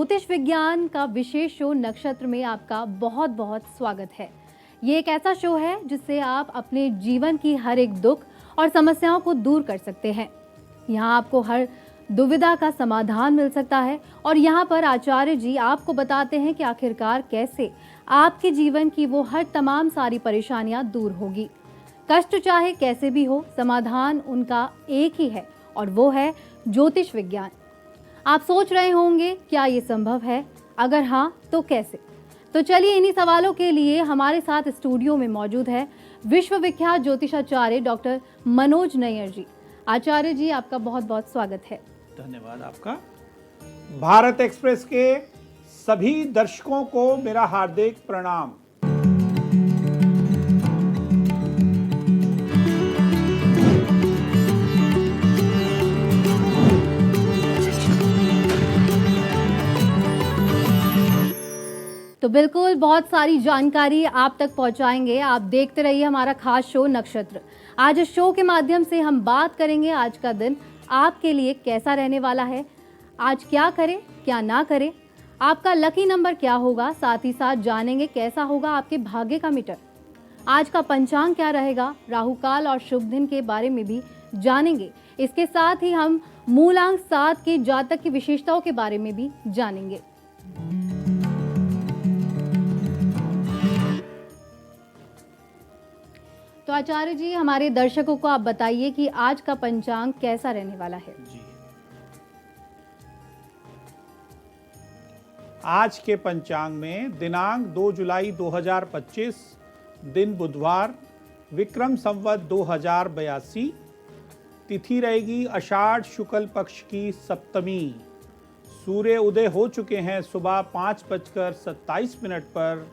ज्योतिष विज्ञान का विशेष शो नक्षत्र में आपका बहुत बहुत स्वागत है। ये एक ऐसा शो है जिससे आप अपने जीवन की हर एक दुख और समस्याओं को दूर कर सकते हैं। यहाँ आपको हर दुविधा का समाधान मिल सकता है और यहाँ पर आचार्य जी आपको बताते हैं कि आखिरकार कैसे आपके जीवन की वो हर तमाम सारी परेशानियाँ दूर होगी। कष्ट चाहे कैसे भी हो, समाधान उनका एक ही है और वो है ज्योतिष विज्ञान। आप सोच रहे होंगे क्या ये संभव है? अगर हाँ तो कैसे? तो चलिए इन्हीं सवालों के लिए हमारे साथ स्टूडियो में मौजूद है विश्वविख्यात ज्योतिषाचार्य डॉक्टर मनोज नैयर जी। आचार्य जी आपका बहुत बहुत स्वागत है। धन्यवाद आपका। भारत एक्सप्रेस के सभी दर्शकों को मेरा हार्दिक प्रणाम। तो बिल्कुल बहुत सारी जानकारी आप तक पहुंचाएंगे। आप देखते रहिए हमारा खास शो नक्षत्र। आज इस शो के माध्यम से हम बात करेंगे आज का दिन आपके लिए कैसा रहने वाला है, आज क्या करें क्या ना करें, आपका लकी नंबर क्या होगा, साथ ही साथ जानेंगे कैसा होगा आपके भाग्य का मीटर, आज का पंचांग क्या रहेगा, राहु काल और शुभ दिन के बारे में भी जानेंगे। इसके साथ ही हम मूलांक 7 के जातक की विशेषताओं के बारे में भी जानेंगे। तो आचार्य जी हमारे दर्शकों को आप बताइए कि आज का पंचांग कैसा रहने वाला है। जी, आज के पंचांग में दिनांक 2 जुलाई 2025, दिन बुधवार, विक्रम संवत 2082, तिथि रहेगी आषाढ़ शुक्ल पक्ष की सप्तमी। सूर्य उदय हो चुके हैं सुबह 5:27 पर।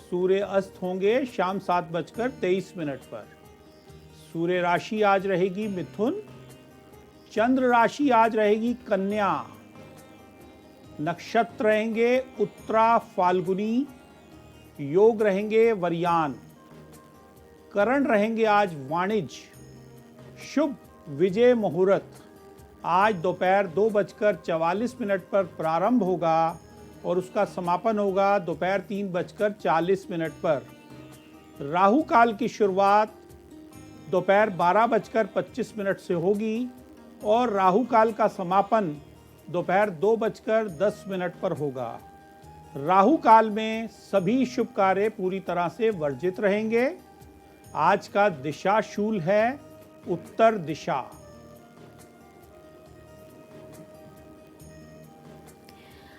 सूर्य अस्त होंगे शाम 7:23 पर। सूर्य राशि आज रहेगी मिथुन, चंद्र राशि आज रहेगी कन्या, नक्षत्र रहेंगे उत्तरा फाल्गुनी, योग रहेंगे वरयान, करण रहेंगे आज वाणिज्य, शुभ विजय मुहूर्त आज दोपहर 2:44 पर प्रारंभ होगा और उसका समापन होगा दोपहर 3:40 पर। राहु काल की शुरुआत दोपहर 12:25 से होगी और राहु काल का समापन दोपहर 2:10 पर होगा। राहु काल में सभी शुभ कार्य पूरी तरह से वर्जित रहेंगे। आज का दिशा शूल है उत्तर दिशा।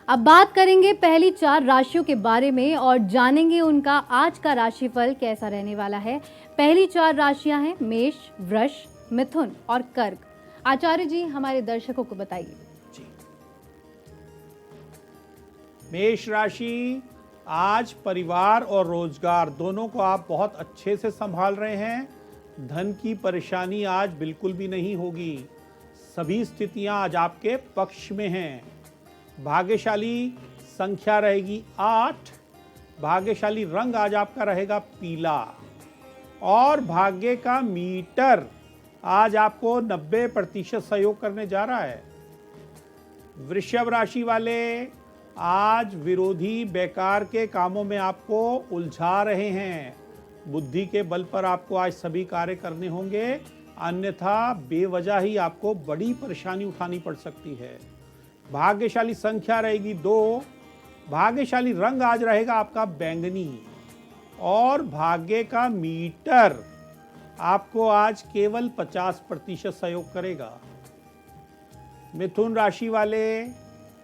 अब बात करेंगे पहली 4 राशियों के बारे में और जानेंगे उनका आज का राशिफल कैसा रहने वाला है। पहली 4 राशियां हैं मेष, वृष, मिथुन और कर्क। आचार्य जी हमारे दर्शकों को बताइए। जी, मेष राशि, आज परिवार और रोजगार दोनों को आप बहुत अच्छे से संभाल रहे हैं। धन की परेशानी आज बिल्कुल भी नहीं होगी। सभी स्थितियां आज आपके पक्ष में हैं। भाग्यशाली संख्या रहेगी 8, भाग्यशाली रंग आज आपका रहेगा पीला और भाग्य का मीटर आज आपको 90% सहयोग करने जा रहा है। वृषभ राशि वाले, आज विरोधी बेकार के कामों में आपको उलझा रहे हैं। बुद्धि के बल पर आपको आज सभी कार्य करने होंगे, अन्यथा बेवजह ही आपको बड़ी परेशानी उठानी पड़ सकती है। भाग्यशाली संख्या रहेगी 2, भाग्यशाली रंग आज रहेगा आपका बैंगनी और भाग्य का मीटर आपको आज केवल 50% सहयोग करेगा। मिथुन राशि वाले,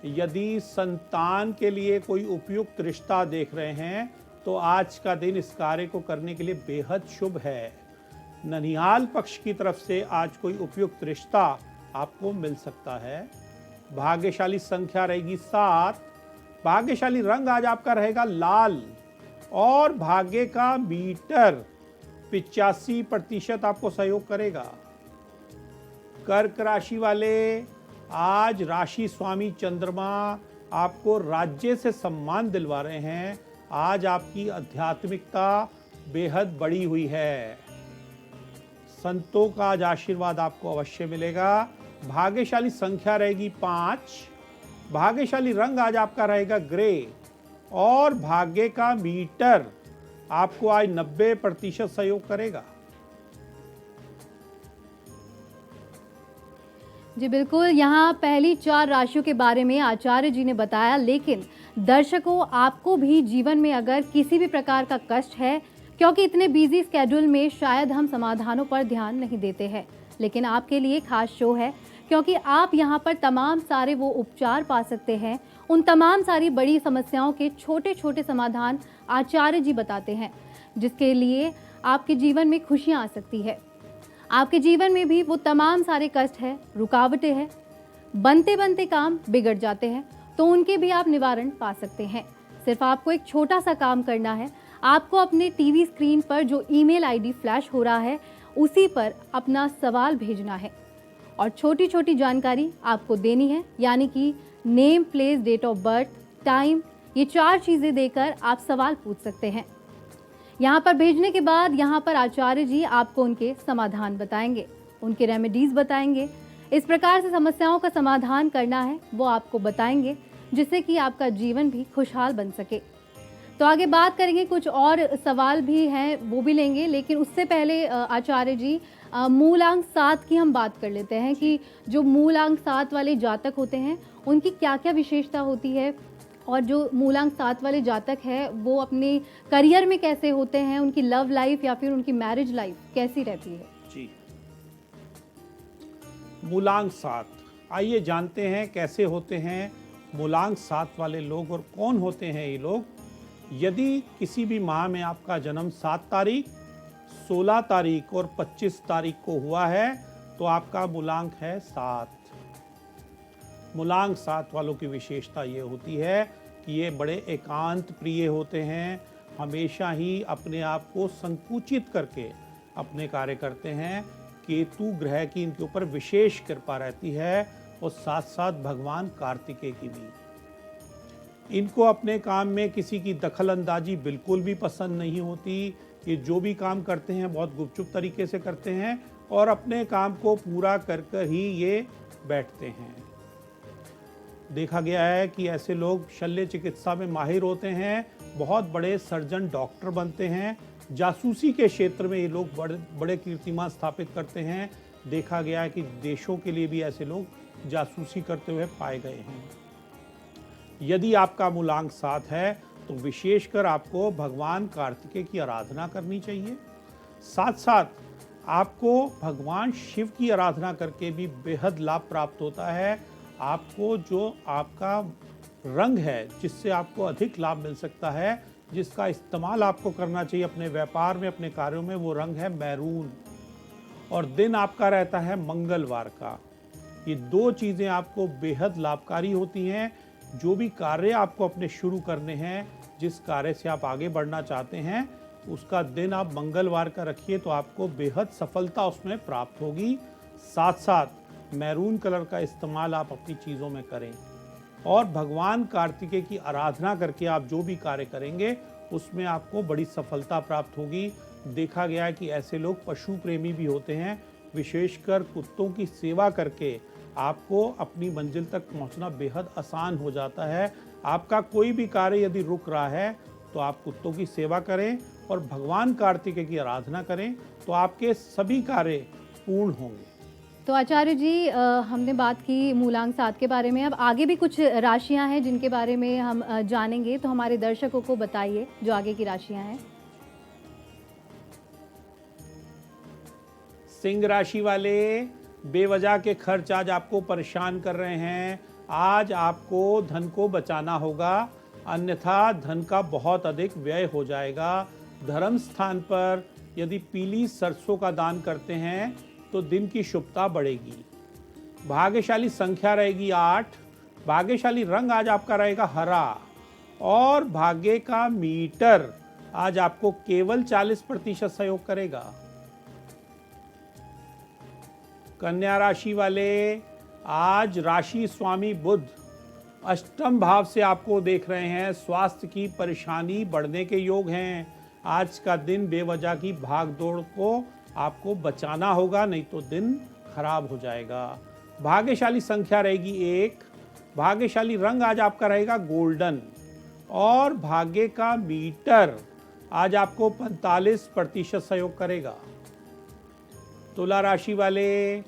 यदि संतान के लिए कोई उपयुक्त रिश्ता देख रहे हैं तो आज का दिन इस कार्य को करने के लिए बेहद शुभ है। ननिहाल पक्ष की तरफ से आज कोई उपयुक्त रिश्ता आपको मिल सकता है। भाग्यशाली संख्या रहेगी 7, भाग्यशाली रंग आज आपका रहेगा लाल और भाग्य का मीटर 85% आपको सहयोग करेगा। कर्क राशि वाले, आज राशि स्वामी चंद्रमा आपको राज्य से सम्मान दिलवा रहे हैं। आज आपकी आध्यात्मिकता बेहद बढ़ी हुई है। संतों का आज आशीर्वाद आपको अवश्य मिलेगा। भाग्यशाली संख्या रहेगी 5, भाग्यशाली रंग आज आपका रहेगा ग्रे और भाग्य का मीटर आपको आज 90% सहयोग करेगा। जी बिल्कुल, यहाँ पहली 4 राशियों के बारे में आचार्य जी ने बताया, लेकिन दर्शकों, आपको भी जीवन में अगर किसी भी प्रकार का कष्ट है, क्योंकि इतने बिजी स्केड्यूल में शायद हम समाधानों पर ध्यान नहीं देते हैं, लेकिन आपके लिए खास शो है, क्योंकि आप यहाँ पर तमाम सारे वो उपचार पा सकते हैं। उन तमाम सारी बड़ी समस्याओं के छोटे छोटे समाधान आचार्य जी बताते हैं, जिसके लिए आपके जीवन में खुशियाँ आ सकती है। आपके जीवन में भी वो तमाम सारे कष्ट है, रुकावटें हैं, बनते बनते काम बिगड़ जाते हैं, तो उनके भी आप निवारण पा सकते हैं। सिर्फ आपको एक छोटा सा काम करना है। आपको अपने टीवी स्क्रीन पर जो ईमेल आईडी फ्लैश हो रहा है, उसी पर अपना सवाल भेजना है और छोटी छोटी जानकारी आपको देनी है, यानी कि name, place, date of birth, time, ये 4 चीज़ें देकर आप सवाल पूछ सकते हैं। यहाँ पर भेजने के बाद यहाँ पर आचार्य जी आपको उनके समाधान बताएंगे, उनके रेमेडीज़ बताएंगे। इस प्रकार से समस्याओं का समाधान करना है वो आपको बताएंगे, जिससे कि आपका जीवन भी खुशहाल बन सके। तो आगे बात करेंगे, कुछ और सवाल भी हैं वो भी लेंगे, लेकिन उससे पहले आचार्य जी मूलांक 7 की हम बात कर लेते हैं कि जो मूलांक 7 वाले जातक होते हैं उनकी क्या क्या विशेषता होती है, और जो मूलांक 7 वाले जातक है वो अपने करियर में कैसे होते हैं, उनकी लव लाइफ या फिर उनकी मैरिज लाइफ कैसी रहती है। जी, मूलांक 7, आइए जानते हैं कैसे होते हैं मूलांक 7 वाले लोग और कौन होते हैं ये लोग। यदि किसी भी माह में आपका जन्म 7 तारीख, 16 तारीख और 25 तारीख को हुआ है तो आपका मूलांक है 7। मूलांक 7 वालों की विशेषता ये होती है कि ये बड़े एकांत प्रिय होते हैं, हमेशा ही अपने आप को संकुचित करके अपने कार्य करते हैं। केतु ग्रह की इनके ऊपर विशेष कृपा रहती है और साथ साथ भगवान कार्तिकेय की भी। इनको अपने काम में किसी की दखल अंदाजी बिल्कुल भी पसंद नहीं होती। ये जो भी काम करते हैं बहुत गुपचुप तरीके से करते हैं और अपने काम को पूरा कर कर ही ये बैठते हैं। देखा गया है कि ऐसे लोग शल्य चिकित्सा में माहिर होते हैं, बहुत बड़े सर्जन डॉक्टर बनते हैं। जासूसी के क्षेत्र में ये लोग बड़े कीर्तिमान स्थापित करते हैं। देखा गया है कि देशों के लिए भी ऐसे लोग जासूसी करते हुए पाए गए हैं। यदि आपका मूलांक 7 है तो विशेषकर आपको भगवान कार्तिकेय की आराधना करनी चाहिए। साथ साथ आपको भगवान शिव की आराधना करके भी बेहद लाभ प्राप्त होता है। आपको जो आपका रंग है जिससे आपको अधिक लाभ मिल सकता है, जिसका इस्तेमाल आपको करना चाहिए अपने व्यापार में, अपने कार्यों में, वो रंग है मैरून और दिन आपका रहता है मंगलवार का। ये 2 चीज़ें आपको बेहद लाभकारी होती हैं। जो भी कार्य आपको अपने शुरू करने हैं, जिस कार्य से आप आगे बढ़ना चाहते हैं, उसका दिन आप मंगलवार का रखिए तो आपको बेहद सफलता उसमें प्राप्त होगी। साथ साथ मैरून कलर का इस्तेमाल आप अपनी चीज़ों में करें और भगवान कार्तिकेय की आराधना करके आप जो भी कार्य करेंगे उसमें आपको बड़ी सफलता प्राप्त होगी। देखा गया है कि ऐसे लोग पशु प्रेमी भी होते हैं। विशेषकर कुत्तों की सेवा करके आपको अपनी मंजिल तक पहुंचना बेहद आसान हो जाता है। आपका कोई भी कार्य यदि रुक रहा है तो आप कुत्तों की सेवा करें और भगवान कार्तिकेय की आराधना करें तो आपके सभी कार्य पूर्ण होंगे। तो आचार्य जी, हमने बात की मूलांक 7 के बारे में। अब आगे भी कुछ राशियां हैं जिनके बारे में हम जानेंगे, तो हमारे दर्शकों को बताइए जो आगे की राशियां हैं। सिंह राशि वाले, बेवजह के खर्च आज आपको परेशान कर रहे हैं। आज आपको धन को बचाना होगा, अन्यथा धन का बहुत अधिक व्यय हो जाएगा। धर्म स्थान पर यदि पीली सरसों का दान करते हैं तो दिन की शुभता बढ़ेगी। भाग्यशाली संख्या रहेगी 8। भाग्यशाली रंग आज आपका रहेगा हरा और भाग्य का मीटर आज आपको केवल 40% सहयोग करेगा। कन्या राशि वाले, आज राशि स्वामी बुध अष्टम भाव से आपको देख रहे हैं। स्वास्थ्य की परेशानी बढ़ने के योग हैं। आज का दिन बेवजह की भाग दौड़ को आपको बचाना होगा, नहीं तो दिन खराब हो जाएगा। भाग्यशाली संख्या रहेगी 1। भाग्यशाली रंग आज आपका रहेगा गोल्डन और भाग्य का मीटर आज आपको 45% सहयोग करेगा। तुला राशि वाले,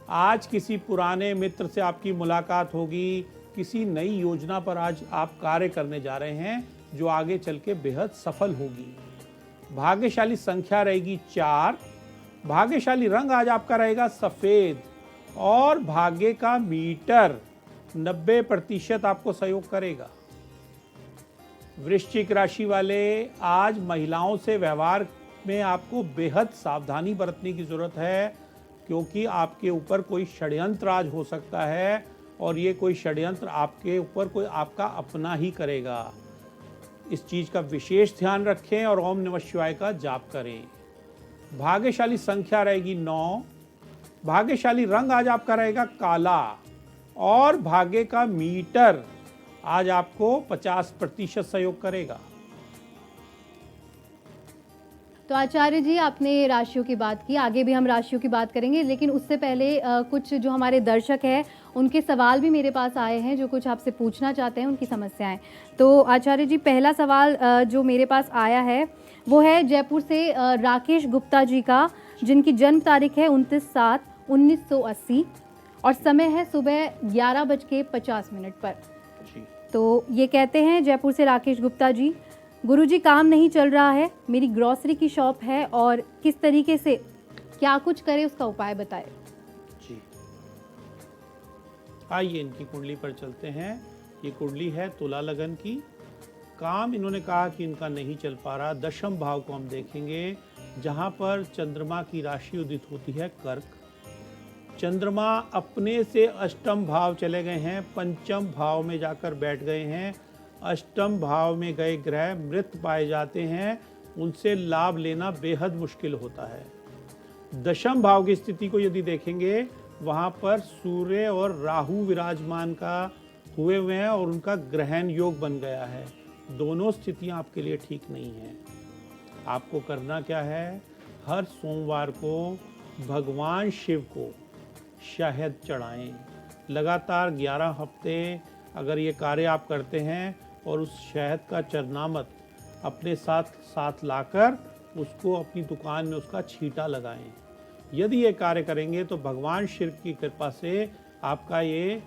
आज किसी पुराने मित्र से आपकी मुलाकात होगी, किसी नई योजना पर आज आप कार्य करने जा रहे हैं जो आगे चल के बेहद सफल होगी। भाग्यशाली संख्या रहेगी 4, भाग्यशाली रंग आज आपका रहेगा सफेद और भाग्य का मीटर 90% आपको सहयोग करेगा। वृश्चिक राशि वाले, आज महिलाओं से व्यवहार में आपको बेहद सावधानी बरतने की जरूरत है, क्योंकि आपके ऊपर कोई षड्यंत्र आज हो सकता है और ये कोई षड्यंत्र आपके ऊपर कोई आपका अपना ही करेगा। इस चीज का विशेष ध्यान रखें और ओम नमः शिवाय का जाप करें। भाग्यशाली संख्या रहेगी 9, भाग्यशाली रंग आज आपका रहेगा काला और भाग्य का मीटर आज आपको 50% सहयोग करेगा। तो आचार्य जी, आपने राशियों की बात की, आगे भी हम राशियों की बात करेंगे, लेकिन उससे पहले कुछ जो हमारे दर्शक हैं उनके सवाल भी मेरे पास आए हैं जो कुछ आपसे पूछना चाहते हैं, उनकी समस्याएं। तो आचार्य जी, पहला सवाल जो मेरे पास आया है वो है जयपुर से राकेश गुप्ता जी का, जिनकी जन्म तारीख है 29/7/1980 और समय है सुबह 11:50 पर। तो ये कहते हैं जयपुर से राकेश गुप्ता जी, गुरुजी काम नहीं चल रहा है, मेरी ग्रोसरी की शॉप है और किस तरीके से क्या कुछ करे उसका उपाय बताएं। जी, आइए इनकी कुंडली पर चलते हैं। ये कुंडली है तुला लगन की। काम इन्होंने कहा कि इनका नहीं चल पा रहा। दशम भाव को हम देखेंगे, जहां पर चंद्रमा की राशि उदित होती है कर्क। चंद्रमा अपने से अष्टम भाव चले गए हैं, पंचम भाव में जाकर बैठ गए हैं। अष्टम भाव में गए ग्रह मृत पाए जाते हैं, उनसे लाभ लेना बेहद मुश्किल होता है। दशम भाव की स्थिति को यदि देखेंगे, वहां पर सूर्य और राहु विराजमान का हुए हुए हैं और उनका ग्रहण योग बन गया है। दोनों स्थितियां आपके लिए ठीक नहीं हैं। आपको करना क्या है, हर सोमवार को भगवान शिव को शहद चढ़ाएं। लगातार 11 हफ्ते अगर ये कार्य आप करते हैं और उस शहद का चरनामत अपने साथ साथ लाकर उसको अपनी दुकान में उसका छींटा लगाएं। यदि ये कार्य करेंगे तो भगवान शिव की कृपा से आपका ये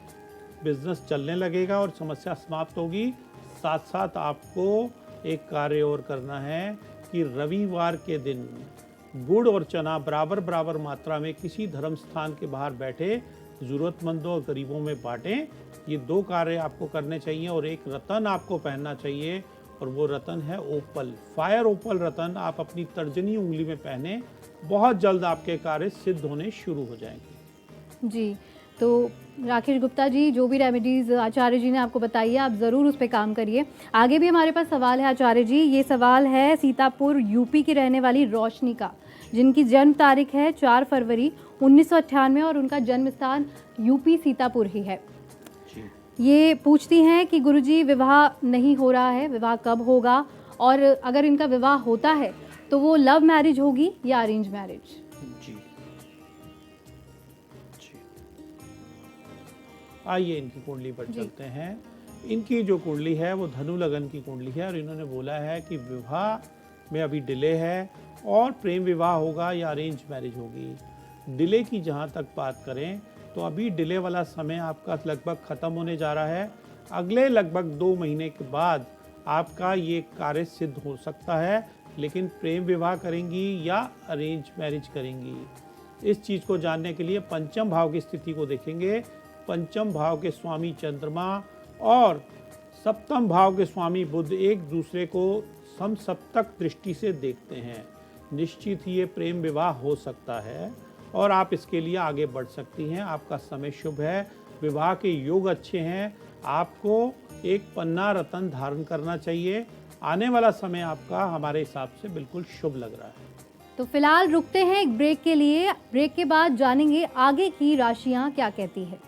बिजनेस चलने लगेगा और समस्या समाप्त होगी। साथ साथ आपको एक कार्य और करना है कि रविवार के दिन गुड़ और चना बराबर बराबर मात्रा में किसी धर्म स्थान के बाहर बैठे ज़रूरतमंदों और गरीबों में बांटें। ये 2 कार्य आपको करने चाहिए और एक रतन आपको पहनना चाहिए और वो रतन है ओपल, फायर ओपल रतन। आप अपनी तर्जनी उंगली में पहने, बहुत जल्द आपके कार्य सिद्ध होने शुरू हो जाएंगे। जी, तो राकेश गुप्ता जी, जो भी रेमेडीज आचार्य जी ने आपको बताई है, आप ज़रूर उस पर काम करिए। आगे भी हमारे पास सवाल है आचार्य जी। ये सवाल है सीतापुर यूपी की रहने वाली रोशनी का, जिनकी जन्म तारीख है 4 फरवरी 1998 और उनका जन्म स्थान यूपी सीतापुर ही है। ये पूछती हैं कि गुरुजी, विवाह नहीं हो रहा है, विवाह कब होगा, और अगर इनका विवाह होता है तो वो लव मैरिज होगी या अरेंज मैरिज? जी, आइए इनकी कुंडली पर चलते हैं। इनकी जो कुंडली है वो धनु लगन की कुंडली है और इन्होंने बोला है कि विवाह में अभी डिले है और प्रेम विवाह होगा या अरेंज मैरिज होगी। डिले की जहाँ तक बात करें तो अभी डिले वाला समय आपका लगभग ख़त्म होने जा रहा है। अगले लगभग 2 महीने के बाद आपका ये कार्य सिद्ध हो सकता है, लेकिन प्रेम विवाह करेंगी या अरेंज मैरिज करेंगी, इस चीज़ को जानने के लिए पंचम भाव की स्थिति को देखेंगे। पंचम भाव के स्वामी चंद्रमा और सप्तम भाव के स्वामी बुध एक दूसरे को समसप्तक दृष्टि से देखते हैं। निश्चित ही ये प्रेम विवाह हो सकता है और आप इसके लिए आगे बढ़ सकती हैं। आपका समय शुभ है, विवाह के योग अच्छे हैं। आपको एक पन्ना रतन धारण करना चाहिए। आने वाला समय आपका हमारे हिसाब से बिल्कुल शुभ लग रहा है। तो फिलहाल रुकते हैं एक ब्रेक के लिए। ब्रेक के बाद जानेंगे आगे की राशियां क्या कहती है।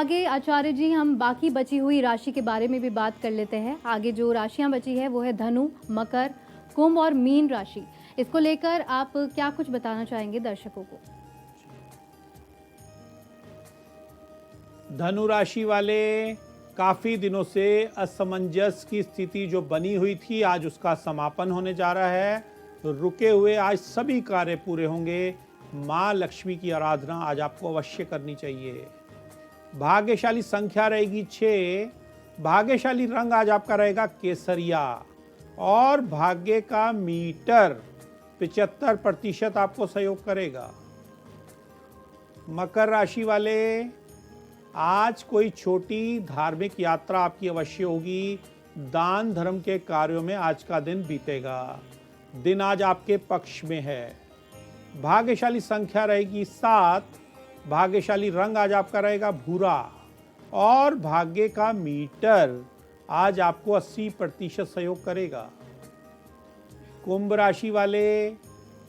आगे आचार्य जी हम बाकी बची हुई राशि के बारे में भी बात कर लेते हैं। आगे जो राशियां बची है वो है धनु, मकर, कुंभ और मीन राशि। इसको लेकर आप क्या कुछ बताना चाहेंगे दर्शकों को? धनु राशि वाले, काफी दिनों से असमंजस की स्थिति जो बनी हुई थी, आज उसका समापन होने जा रहा है। रुके हुए आज सभी कार्य पूरे होंगे। माँ लक्ष्मी की आराधना आज आपको अवश्य करनी चाहिए। भाग्यशाली संख्या रहेगी 6। भाग्यशाली रंग आज आपका रहेगा केसरिया और भाग्य का मीटर 75% आपको सहयोग करेगा। मकर राशि वाले, आज कोई छोटी धार्मिक यात्रा आपकी अवश्य होगी। दान धर्म के कार्यों में आज का दिन बीतेगा। दिन आज आपके पक्ष में है। भाग्यशाली संख्या रहेगी 7। भाग्यशाली रंग आज आपका रहेगा भूरा और भाग्य का मीटर आज आपको 80% सहयोग करेगा। कुंभ राशि वाले,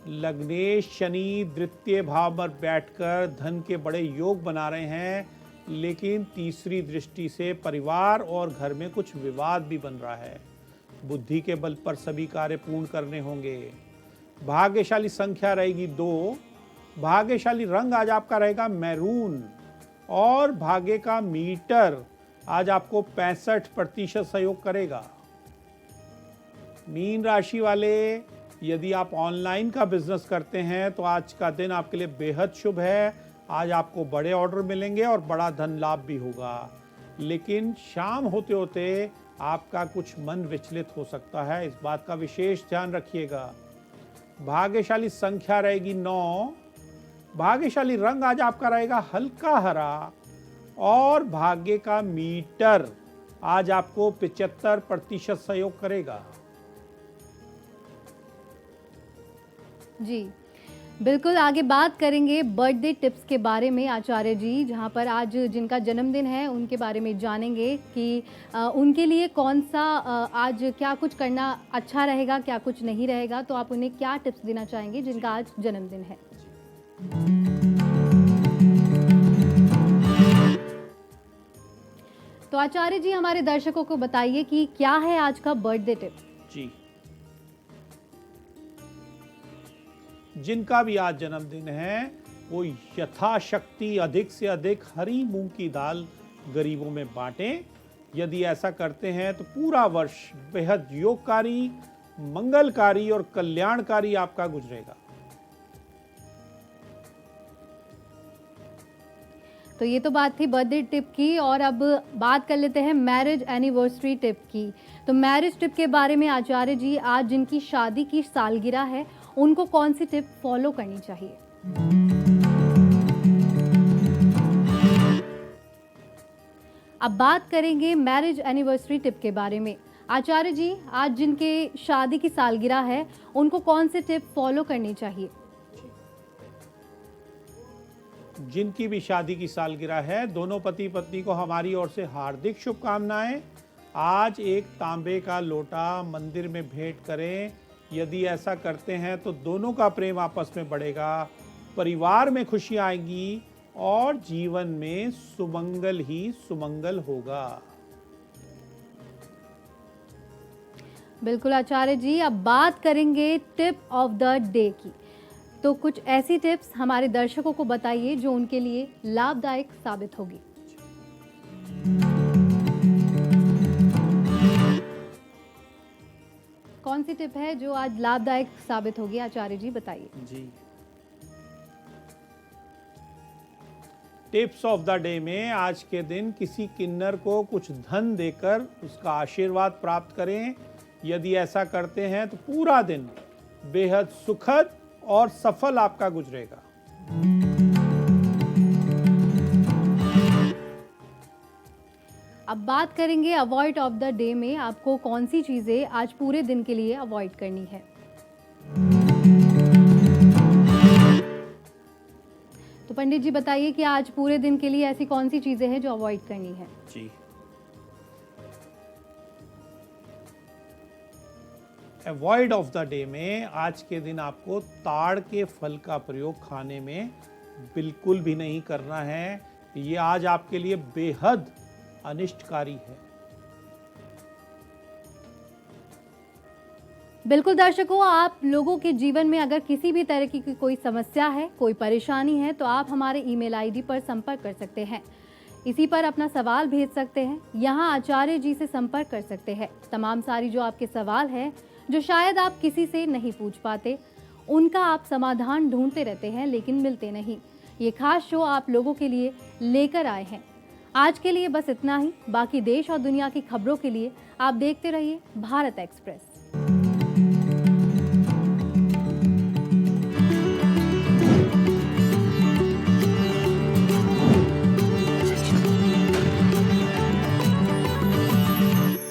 लग्नेश शनि द्वितीय भाव पर बैठकर धन के बड़े योग बना रहे हैं, लेकिन तीसरी दृष्टि से परिवार और घर में कुछ विवाद भी बन रहा है। बुद्धि के बल पर सभी कार्य पूर्ण करने होंगे। भाग्यशाली संख्या रहेगी 2। भाग्यशाली रंग आज आपका रहेगा मैरून और भाग्य का मीटर आज आपको 65% सहयोग करेगा। मीन राशि वाले, यदि आप ऑनलाइन का बिजनेस करते हैं तो आज का दिन आपके लिए बेहद शुभ है। आज आपको बड़े ऑर्डर मिलेंगे और बड़ा धन लाभ भी होगा, लेकिन शाम होते होते आपका कुछ मन विचलित हो सकता है। इस बात का विशेष ध्यान रखिएगा। भाग्यशाली संख्या रहेगी 9। भाग्यशाली रंग आज आपका रहेगा हल्का हरा और भाग्य का मीटर आज आपको 75% सहयोग करेगा। जी बिल्कुल, आगे बात करेंगे बर्थडे टिप्स के बारे में आचार्य जी, जहां पर आज जिनका जन्मदिन है उनके बारे में जानेंगे कि उनके लिए कौन सा आज क्या कुछ करना अच्छा रहेगा, क्या कुछ नहीं रहेगा। तो आप उन्हें क्या टिप्स देना चाहेंगे जिनका आज जन्मदिन है? तो आचार्य जी हमारे दर्शकों को बताइए कि क्या है आज का बर्थडे टिप? जी, जिनका भी आज जन्मदिन है वो यथाशक्ति अधिक से अधिक हरी मूंग की दाल गरीबों में बांटें। यदि ऐसा करते हैं तो पूरा वर्ष बेहद योगकारी, मंगलकारी और कल्याणकारी आपका गुजरेगा। तो ये तो बात थी बर्थडे टिप की, और अब बात कर लेते हैं मैरिज एनिवर्सरी टिप की। तो मैरिज टिप के बारे में आचार्य जी, आज जिनकी शादी की सालगिरह है उनको कौन सी टिप फॉलो करनी चाहिए? अब बात करेंगे मैरिज एनिवर्सरी टिप के बारे में। आचार्य जी, आज जिनके शादी की सालगिरह है उनको कौन सी टिप फॉलो करनी चाहिए? जिनकी भी शादी की सालगिरह है, दोनों पति पत्नी को हमारी ओर से हार्दिक शुभकामनाएं। आज एक तांबे का लोटा मंदिर में भेंट करें। यदि ऐसा करते हैं तो दोनों का प्रेम आपस में बढ़ेगा, परिवार में खुशियां आएंगी और जीवन में सुमंगल ही सुमंगल होगा। बिल्कुल आचार्य जी, अब बात करेंगे टिप ऑफ द डे की। तो कुछ ऐसी टिप्स हमारे दर्शकों को बताइए जो उनके लिए लाभदायक साबित होगी। कौन सी टिप है जो आज लाभदायक साबित होगी? आचार्य जी बताइए। जी, टिप्स ऑफ द डे में आज के दिन किसी किन्नर को कुछ धन देकर उसका आशीर्वाद प्राप्त करें। यदि ऐसा करते हैं तो पूरा दिन बेहद सुखद और सफल आपका गुजरेगा। अब बात करेंगे अवॉइड ऑफ द डे में आपको कौन सी चीजें आज पूरे दिन के लिए अवॉइड करनी है? तो पंडित जी बताइए कि आज पूरे दिन के लिए ऐसी कौन सी चीजें हैं जो अवॉइड करनी है? जी, अवॉइड ऑफ द डे में आज के दिन आपको ताड़ के फल का प्रयोग खाने में बिल्कुल भी नहीं करना है। ये आज आपके लिए बेहद अनिष्टकारी है। बिल्कुल दर्शकों, आप लोगों के जीवन में अगर किसी भी तरह की कोई समस्या है, कोई परेशानी है, तो आप हमारे ईमेल आईडी पर संपर्क कर सकते हैं। इसी पर अपना सवाल भेज सकते हैं। यहाँ आचार्य जी से संपर्क कर सकते हैं। तमाम सारी जो आपके सवाल है, जो शायद आप किसी से नहीं पूछ पाते, उनका आप समाधान ढूंढते रहते हैं लेकिन मिलते नहीं। ये खास शो आप लोगों के लिए लेकर आए हैं। आज के लिए बस इतना ही। बाकी देश और दुनिया की खबरों के लिए आप देखते रहिए भारत एक्सप्रेस।